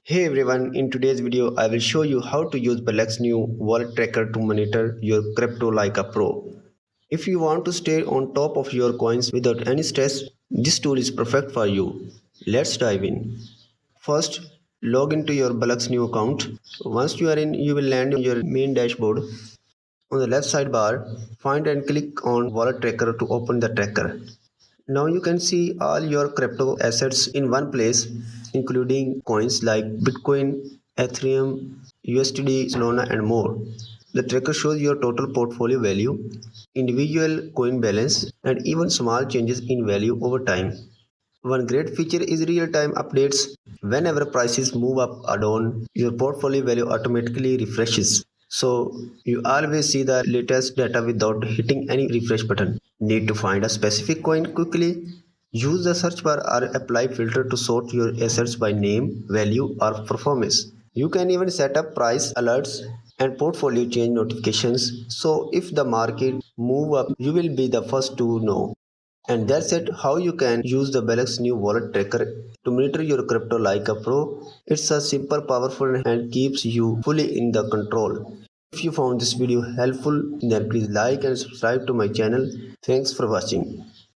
Hey everyone, in today's video I will show you how to use BullX Neo Wallet Tracker to monitor your crypto like a pro. If you want to stay on top of your coins without any stress, this tool is perfect for you. Let's dive in. First, log into your BullX Neo account. Once you are in, you will land on your main dashboard. On the left sidebar, find and click on Wallet Tracker to open the tracker. Now you can see all your crypto assets in one place, including coins like Bitcoin, Ethereum, USDT, Solana, and more. The tracker shows your total portfolio value, individual coin balance, and even small changes in value over time. One great feature is real-time updates. Whenever prices move up or down, your portfolio value automatically refreshes. So you always see the latest data without hitting any refresh button. Need to find a specific coin quickly? Use the search bar or apply filter to sort your assets by name, value, or performance. You can even set up price alerts and portfolio change notifications. So if the market move up, you will be the first to know. And that's it, how you can use the BullX Neo Wallet Tracker to monitor your crypto like a pro. It's a simple, powerful, and keeps you fully in the control. If you found this video helpful, then please like and subscribe to my channel. Thanks for watching.